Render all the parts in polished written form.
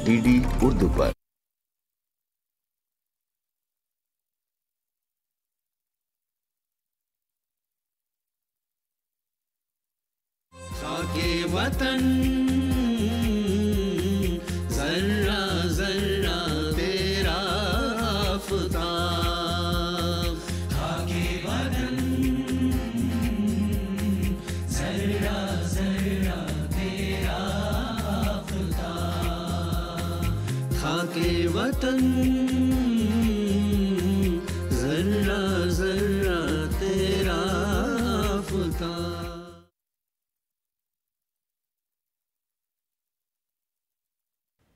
DD Urdu पर। खाके वतन जर्रा जर्रा तेरा आफताब, खाके वतन जर्रा जर्रा तेरा आफताब, खाके वतन जर्रा जर्रा तेरा आफताब।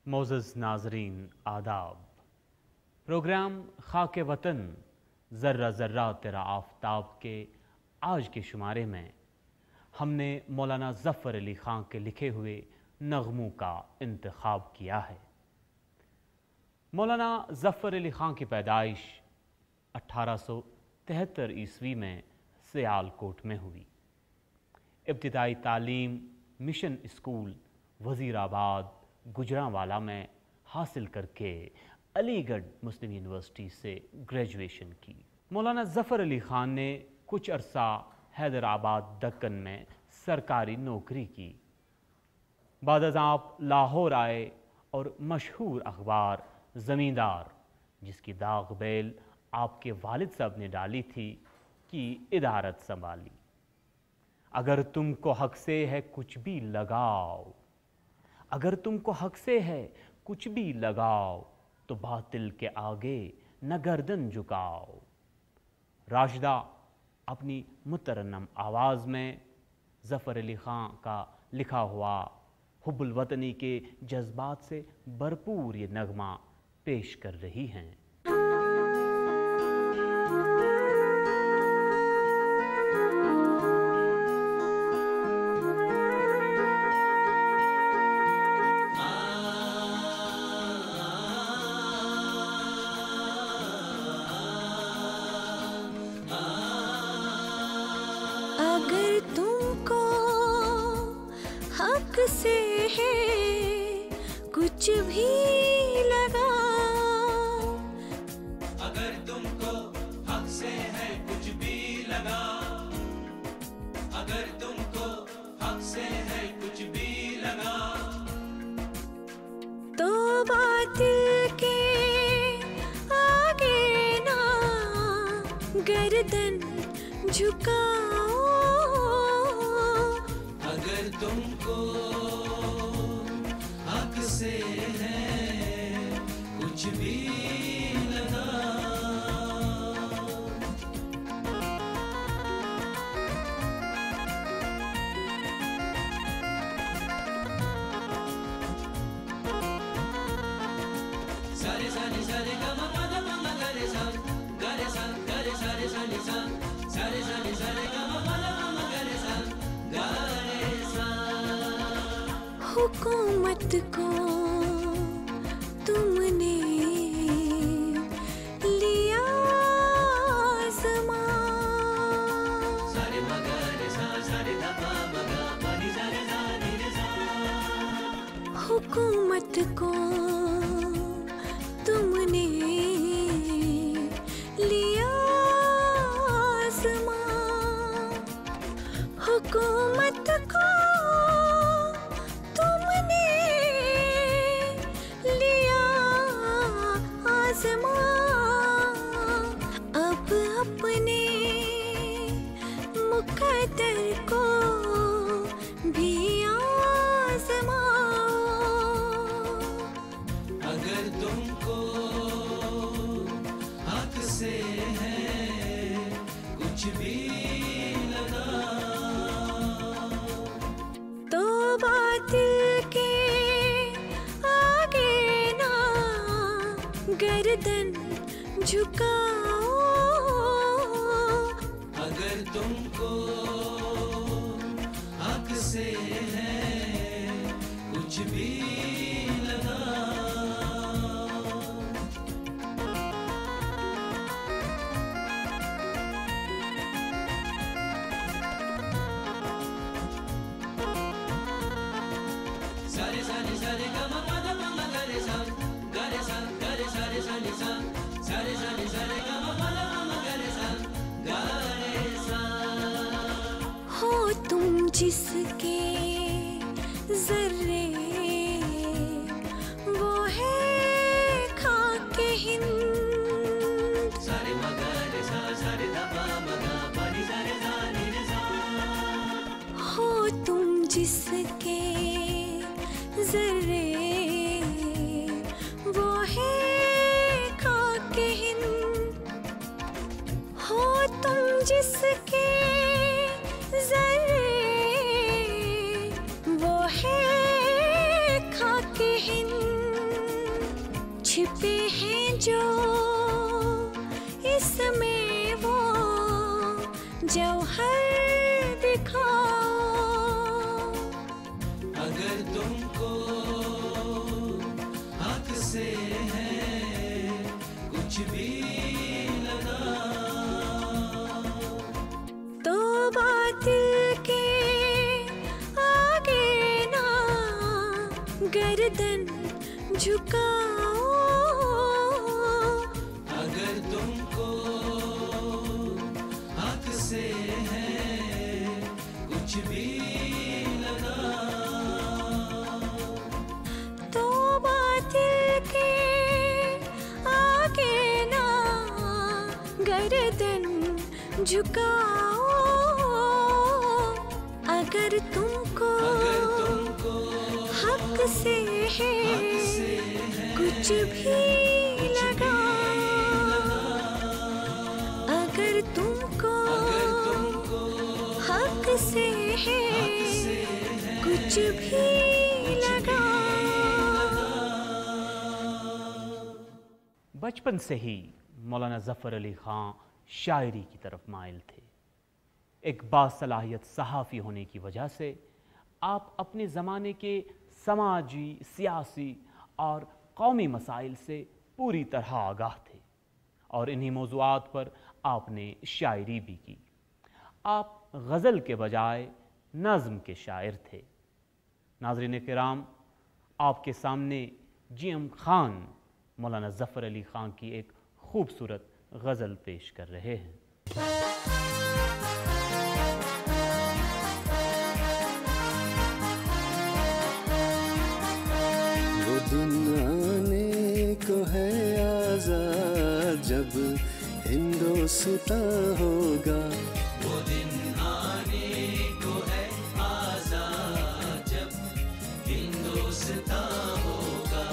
मोअज़्ज़ज़ नाज़रीन आदाब। प्रोग्राम खाके वतन ज़र्रा ज़र्रा तेरा आफ़ताब के आज के शुमारे में हमने मौलाना ज़फ़र अली ख़ां के लिखे हुए नग़मों का इंतख़ाब किया है। मौलाना ज़फ़र अली ख़ां की पैदाइश 1873 ईस्वी में सियालकोट में हुई। इब्तिदाई तालीम मिशन स्कूल वज़ीराबाद गुजरांवाला में हासिल करके अलीगढ़ मुस्लिम यूनिवर्सिटी से ग्रेजुएशन की। मौलाना ज़फ़र अली ख़ान ने कुछ अरसा हैदराबाद दक्कन में सरकारी नौकरी की। बाद आप लाहौर आए और मशहूर अखबार ज़मींदार, जिसकी दाग बेल आपके वालिद साहब ने डाली थी, की इदारत संभाली। अगर तुमको हक से है कुछ भी लगाओ, अगर तुमको हक से है कुछ भी लगाओ, तो बातिल के आगे न गर्दन झुकाओ। राशिदा अपनी मुतरन्नम आवाज़ में ज़फ़र अली ख़ां का लिखा हुआ हुब्बुल वतनी के जज्बात से भरपूर ये नगमा पेश कर रही हैं। से है कुछ भी लगाओ, अगर तुमको हक से है कुछ भी लगाओ, अगर तुमको हक से है कुछ भी लगाओ, तो बातिल के आगे ना गर्दन झुकाओ, अगर तुमको हक से है कुछ भी लगाओ। सारे सारे सारे गम पद पम गरे सा गरे सा गरे सारे सारे सा सारे सारे सारे गम पद पम गरे सा गरे सा। हुकूमत को तुमने लिया आज़मा, सारे मगरे सा सारे धपा मगा पानी सारे सा नीरे सा। हुकूमत को तुमने लिया आज़मा, हुकूमत को तुमने लिया आज़मा। अब अपने मुक़द्दर को भी आज़माओ, अगर तुमको हक से है कुछ भी लगाओ, तो बातिल के आगे ना गर्दन झुकाओ, अगर तुमको हक से है कुछ भी लगाओ। सारे सारे सारे गम पद पम गरे जिसके जर्रे वो है खाके हिंद। सारे मगर सा सारे दबा मगा पानी सारे जानी रे सा। हो तुम जिसके जर्रे वो है खाके हिंद। हो तुम जिसके जर्रे वो है खाके हिंद। छिपे हैं जो इसमें वो जौहर दिखाओ। अगर तुमको हक से है कुछ भी लगा तो बातिल के आगे ना गर्दन झुकाओ। अगर तुमको हक से है कुछ भी लगा तो बातिल के आगे ना गर्दन झुकाओ। अगर तुमको हक से है कुछ भी लगा। अगर तुमको हक से है कुछ भी लगा। बचपन से ही मौलाना ज़फ़र अली ख़ां शायरी की तरफ माइल थे। एक बासलाहियत सहाफ़ी होने की वजह से आप अपने ज़माने के समाजी, सियासी और कौमी मसाइल से पूरी तरह आगाह थे और इन्हीं मौज़ूआत पर आपने शायरी भी की। आप गज़ल के बजाय नज़्म के शायर थे। नाज़रीन किराम, आपके सामने जी.एम. खान मौलाना ज़फ़र अली ख़ां की एक खूबसूरत गज़ल पेश कर रहे हैं। वो दिन आने को है आज़ाद जब हिंदुस्तां होगा। वो दिन आने को है आज़ाद जब हिंदुस्तां होगा।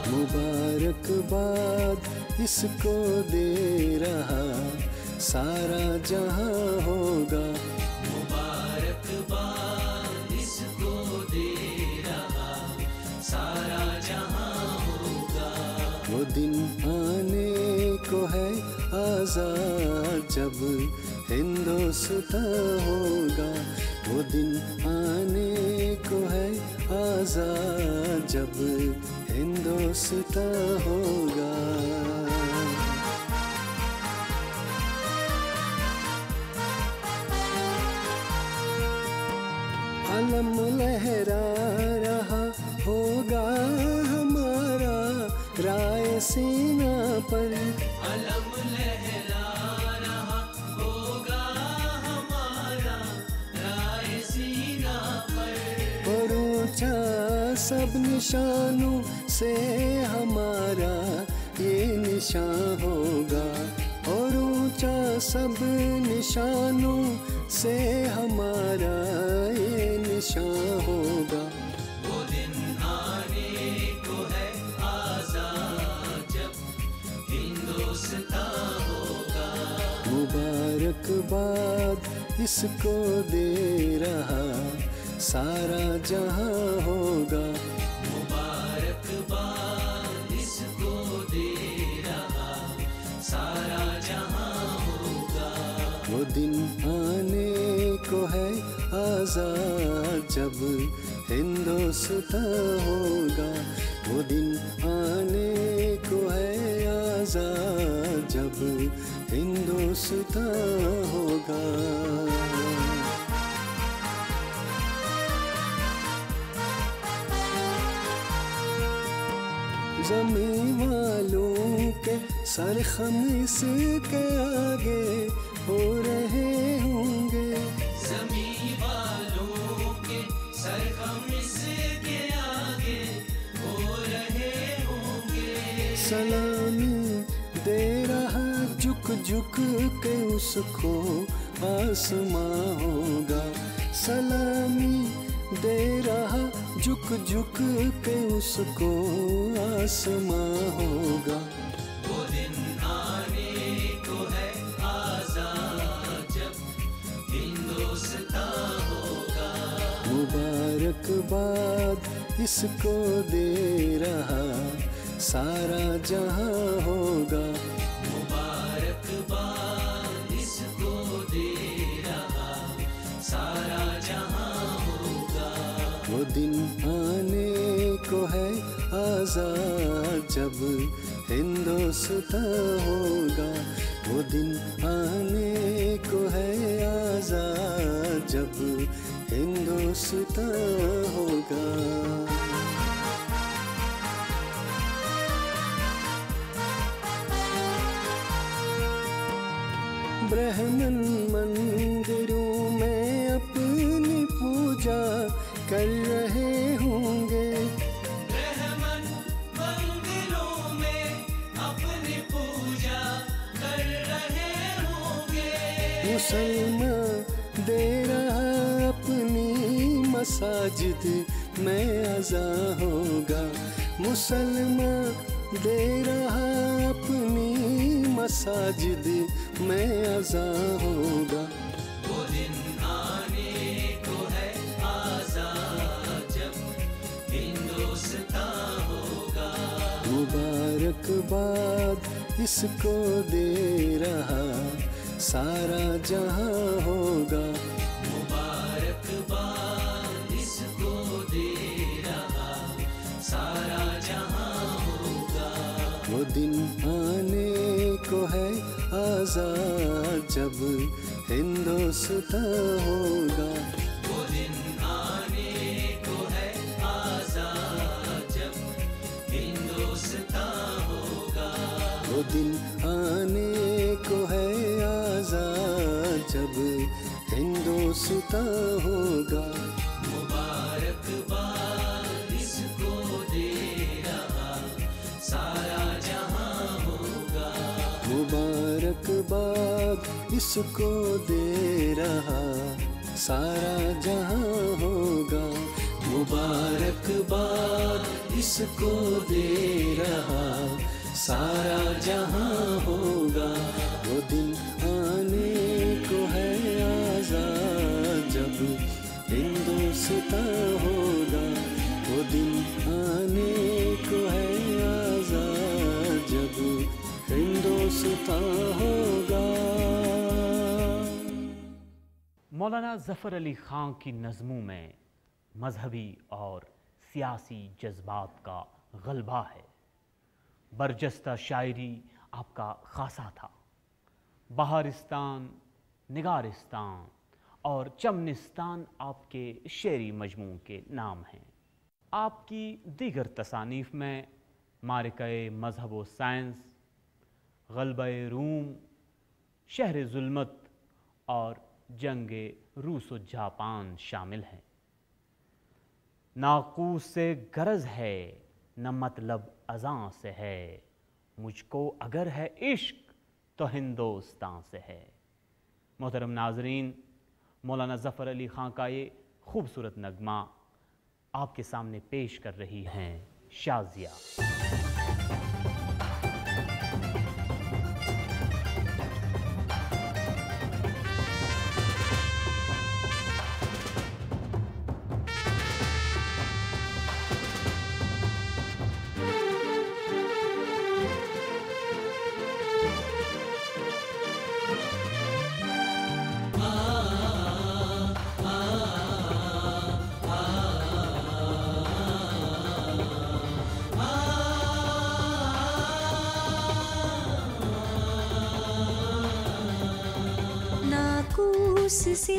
मुबारकबाद इसको दे रहा सारा जहां होगा। मुबारकबाद इसको दे रहा सारा जहां होगा। वो दिन आने को है आज़ाद जब हिंदुस्तां होगा। वो दिन आने को है आज़ाद जब हिंदुस्तां होगा। अलम लहरा रहा होगा हमारा राय सीना पर। अलम लहरा रहा होगा हमारा राय सीना पर। और ऊंचा सब निशानों से हमारा ये निशान होगा। और ऊंचा सब निशानों से हमारा ये निशान होगा। वो दिन आने को है आज़ाद जब हिंदुस्तां होगा। मुबारकबाद इसको दे रहा सारा जहां होगा। मुबारकबाद इसको दे रहा सारा जहां होगा। वो दिन आने को है आज़ाद जब हिंदुस्तां होगा। वो दिन आने को है आज़ाद जब हिंदुस्तां होगा। ज़मीं वालों के सर खम इसके आगे हो रहे होंगे। ज़मीं वालों के सरगम इसके आगे हो रहे होंगे। सलामी दे रहा झुक झुक के उसको आसमां होगा। सलामी दे रहा झुक झुक के उसको आसमां होगा। वो दिन आने को है आज़ाद जब हिंदुस्तान होगा। मुबारकबाद इसको दे रहा सारा जहां होगा। मुबारकबाद इसको दे रहा सारा जहां होगा। वो दिन आने को है आज़ाद जब हिंदुस्तान होगा। वो दिन आने को है आज़ाद जब हिंदुस्तान होगा। ब्राह्मण मंदिरों में अपनी पूजा कर रहे होंगे। ब्राह्मण मंदिरों में अपनी पूजा कर रहे होंगे। मुसलमान दे रहा अपनी मसाजिद में अज़ान होगा। मुसलमान दे रहा अपनी मसाजिद में अज़ान होगा। वो दिन आने को है आज़ाद जब हिंदुस्तान होगा। मुबारकबाद इसको दे रहा सारा जहां होगा। मुबारकबाद इसको दे रहा सारा जहां होगा। वो दिन आने को है आज़ाद जब हिंदुस्तान होगा। वो दिन आने को है आज़ाद जब हिंदुस्तान होगा। वो दिन आने को है आज़ाद जब हिंदुस्तान होगा। मुबारकबाद इसको दे रहा सारा जहां होगा। मुबारकबाद इसको दे रहा सारा जहां होगा। मुबारकबाद इसको दे रहा सारा जहां होगा। वो दिन आने को है आज़ाद जब हिंदुस्तान होगा। वो दिन आने को है आज़ाद जब हिंदुस्तान होगा। मौलाना ज़फ़र अली ख़ान की नज़मों में मजहबी और सियासी जज्बात का गलबा है। बरजस्ता शायरी आपका खासा था। बहारिस्तान, निगारिस्तान और चमनिस्तान आपके शेरी मजमू के नाम हैं। आपकी दीगर तसानीफ़ में मारिका-ए मज़हब व साइंस, ग़ल्बा-ए रूम, शहर ज़ुल्मत और जंग रूस व जापान शामिल हैं। नाक़ूस से गरज है न मतलब अज़ां से है, मुझको अगर है इश्क तो हिंदुस्तान से है। मोहतरम नाज़रीन, मौलाना ज़फ़र अली ख़ान का ये खूबसूरत नगमा आपके सामने पेश कर रही हैं शाज़िया। से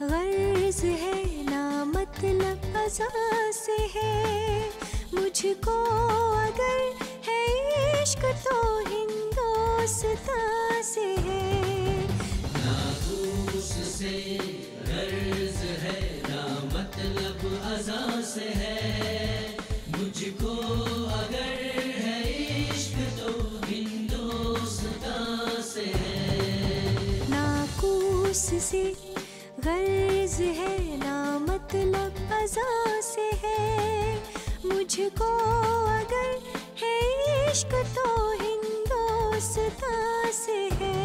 गर्ज है ना मतलब अज़ां से है, मुझको अगर है इश्क तो हिंदुस्तान से है। नाक़ूस से अगर है इश्क तो हिंदुस्तां से है। ना कूस से गर्ज है ना मतलब अज़ा से है, मुझको अगर है इश्क तो हिंदुस्तां से है।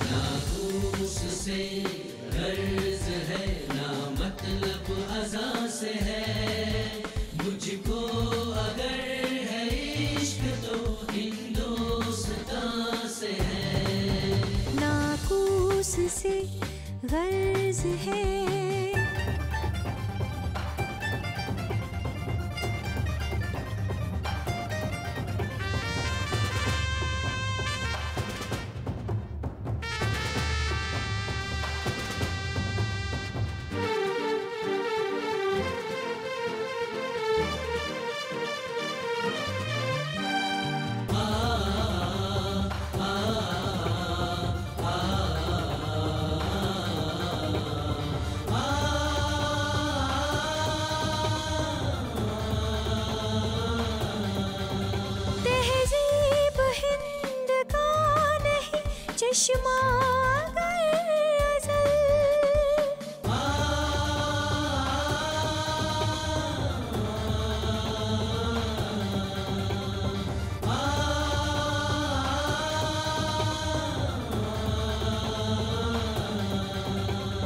ना कूस से गर्ज है ना मतलब अज़ा से है, मुझको अगर है इश्क तो हिंदुस्तां से है। ना कूस से गर्ज है। तहज़ीब हिंद का नहीं चश्मा अगर अज़ल,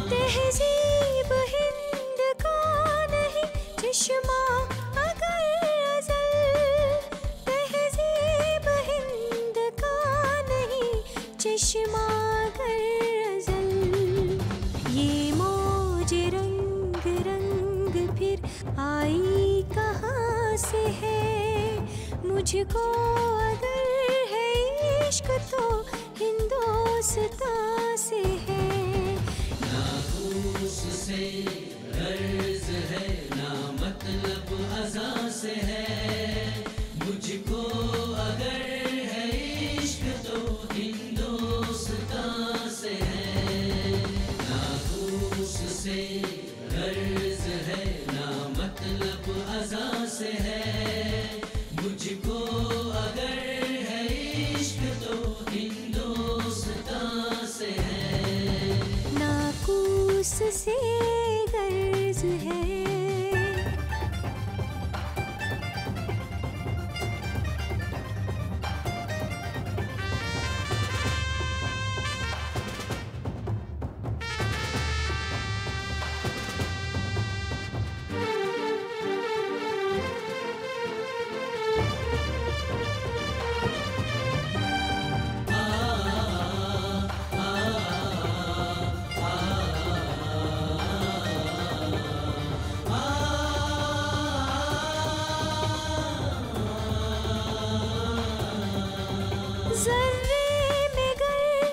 तहज़ीब हिंद का नहीं चश्मा अगर अज़ल, तहज़ीब हिंद का नहीं चश्मा अगर अज़ल। ये मौज रंग रंग फिर आई कहाँ से है, मुझको अगर है इश्क तो हिंदुस्तां से है। ना कूस से गर्ज है ना मतलब अज़ा से है, मुझको अगर है इश्क तो हिंदुस्तां से है। ना कूस से गर्ज है ना मतलब अज़ा से है, मुझको अगर है इश्क तो हिंदुस्तां से है। ना कूस से गर्ज है। ज़र्रे में गर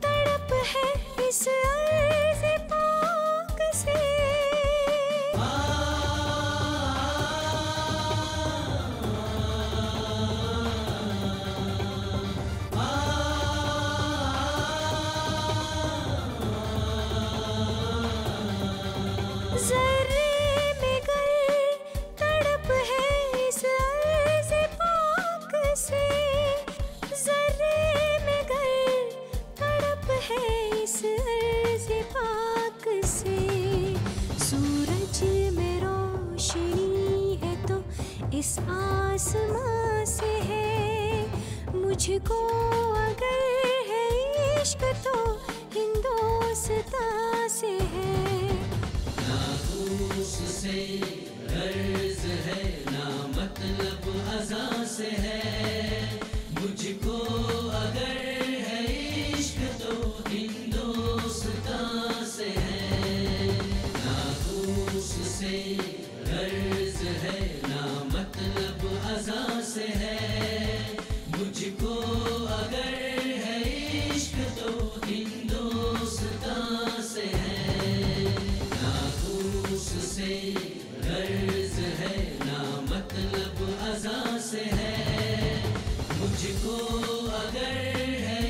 तड़प है इस अर्ज़ पाक से, ज़र्रे में गर तड़प है इस अर्ज़ पाक से, ज़र्रे में गर तड़प है इस अर्ज़ पाक से। सूरज में रोशनी है तो इस आसमां से है, मुझको अगर है इश्क तो हिंदुस्तां से है। ना कूस से गर्ज है ना मतलब अज़ा से है, मुझको अगर है इश्क तो हिंदुस्तां से है। ना कूस से गर्ज है ना मतलब अज़ा से है, मुझको अगर है इश्क तो हिंदुस्तां से है। ना कूस से गर्ज है ना मतलब अज़ा से है, मुझको अगर है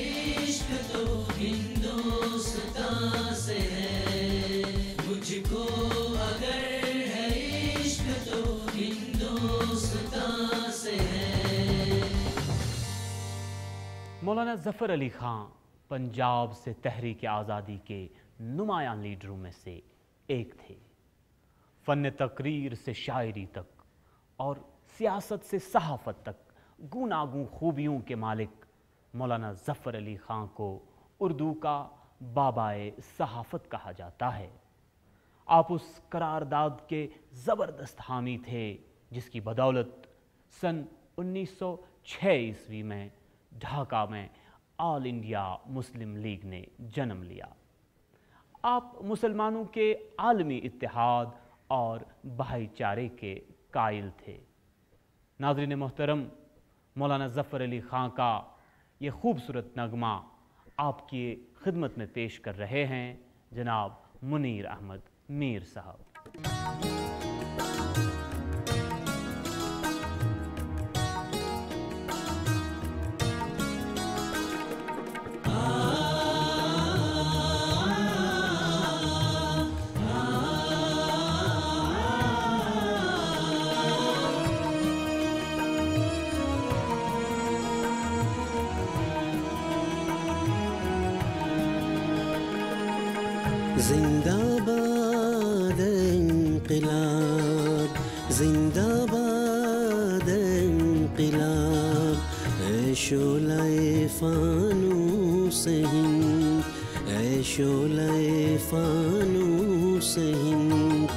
इश्क तो हिंदुस्तां से है। मुझको अगर है इश्क तो हिंदुस्तां मौलाना ज़फ़र अली ख़ान पंजाब से तहरीक आज़ादी के नुमायां लीडरों में से एक थे। फ़न तकरीर से शायरी तक और सियासत से सहाफ़त तक गूनागूं खूबियों के मालिक मौलाना ज़फ़र अली ख़ान को उर्दू का बाबाए सहाफ़त कहा जाता है। आप उस करारदाद के ज़बरदस्त हामी थे जिसकी बदौलत सन 1906 ईस्वी में ढाका में ऑल इंडिया मुस्लिम लीग ने जन्म लिया। आप मुसलमानों के आलमी इत्तेहाद और भाईचारे के कायल थे। नाज़रीन मोहतरम, मौलाना ज़फ़र अली ख़ान का ये खूबसूरत नगमा आपकी खिदमत में पेश कर रहे हैं जनाब मुनीर अहमद मीर साहब। जिंदाबाद इंक़िलाब, जिंदाबाद इंक़िलाब, ऐ शोलाए फ़ानूस हिंद, ऐ शोलाए फ़ानूस हिंद,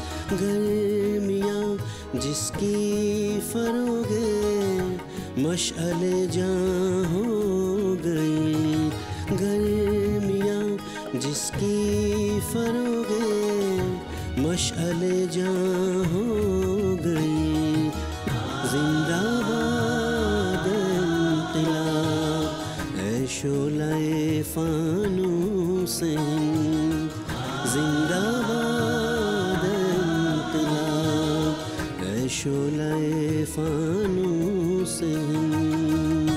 गर्मियाँ जिसकी फ़रोगे मशअले जाँ हो गई, गर्मियाँ जिसकी फरोगे मशअले जाँ हो गई। जिंदाबाद इंक़िलाब, ऐ शोलाए फ़ानूस हिंद, जिंदाबाद इंक़िलाब, ऐ शोलाए फ़ानूस हिंद।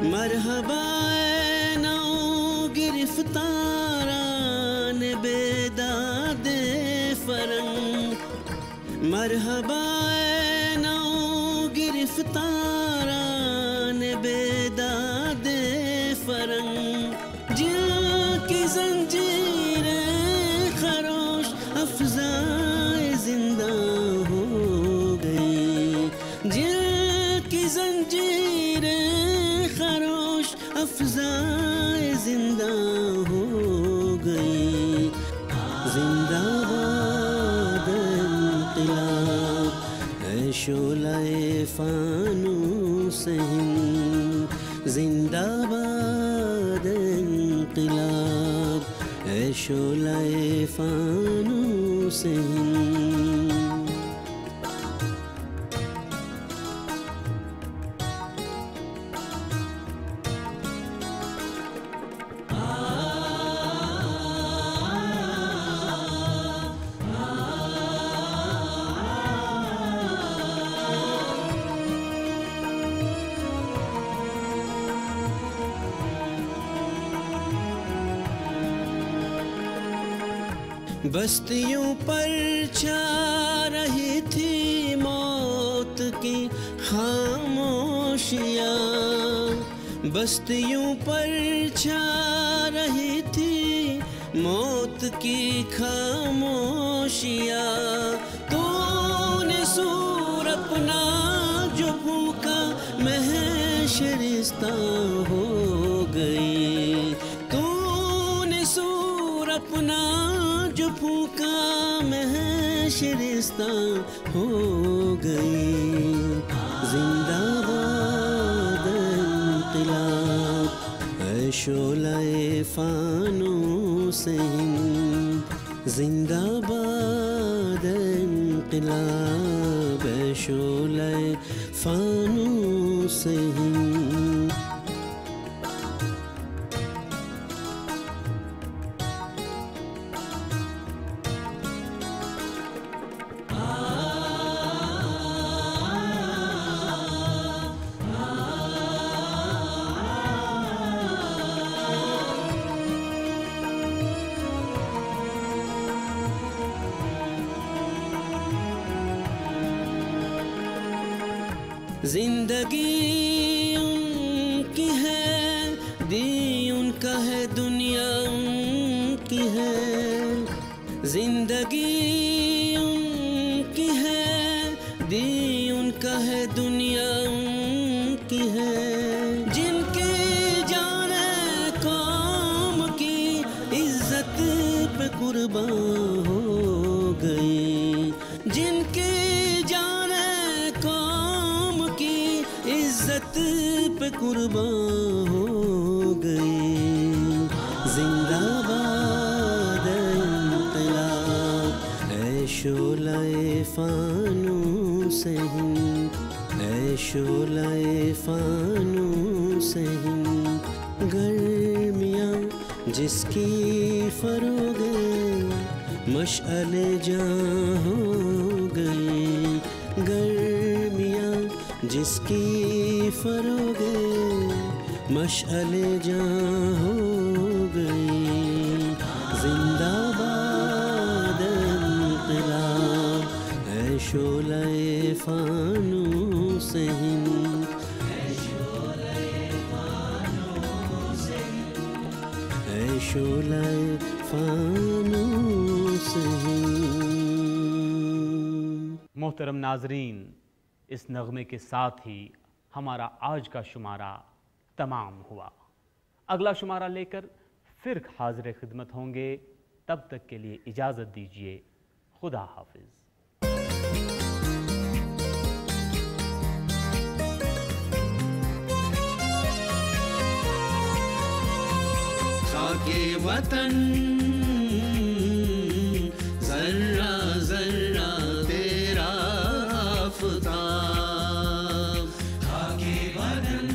मरहबा नौ गिरफ्तारान बेदादे फरंग, मरहबा नौ गिरफ्तारान बेदादे फरंग, जिनकी जंजीरें खरोश अफ़ज़ाए ज़िंदा हो गई, जिनकी जंजीरें खरोश अफ़ज़ाए ज़िंदा हो गई। जिंदाबाद इंक़िलाब, ऐ शोलाए फ़ानूस हिंद, जिंदाबाद इंक़िलाब, ऐ शोलाए फ़ानूस हिंद। बस्तियों पर छा रही थी मौत की खामोशियाँ, बस्तियों पर छा रही थी मौत की खामोशियाँ। तूने सूर अपना जो भूखा महशरिस्ता हो गई, तूने सूर अपना जो फूका महशरिस्ता हो गई। जिंदाबाद इंक़िलाब, ऐ शोलाए फ़ानूस हिंद, जिंदाबाद इंक़िलाब, ऐ शोलाए फ़ानूस हिंद। जिंदगी उनकी है, दी उनका है, दुनिया उनकी है। जिंदगी उनकी है, दी उनका है, दुनिया उनकी है। जिनकी जाने कौम की इज्जत पे कुर्बान हो गई, जिनकी जाने कौम की इज्जत पे कुर्बान हो गई। जिंदाबाद इंक़िलाब, है शोलाए फानूस हिंद, है शोलाए फानूस हिंद। गर्मियाँ जिसकी फरोगे मशअले जहाँ हो गई, गर्मियाँ जिसकी फरोगे मशअले जहाँ हो गई। जिंदाबाद इंक़िलाब, है शोलाए फानूस हिंद, है शोलाए फानूस हिंद, है शोलाए फानूस हिंद। मोहतरम नाजरीन, इस नगमे के साथ ही हमारा आज का शुमारा तमाम हुआ। अगला शुमारा लेकर फिर हाजिर खिदमत होंगे, तब तक के लिए इजाज़त दीजिए। खुदा हाफिज़। खाके वतन जर्रा जर्रा तेरा आफ़ताब, खाके वतन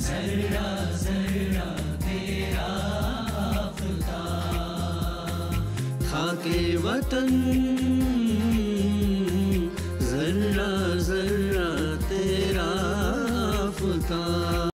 जर्रा जर्रा तेरा आफ़ताब, खाके वतन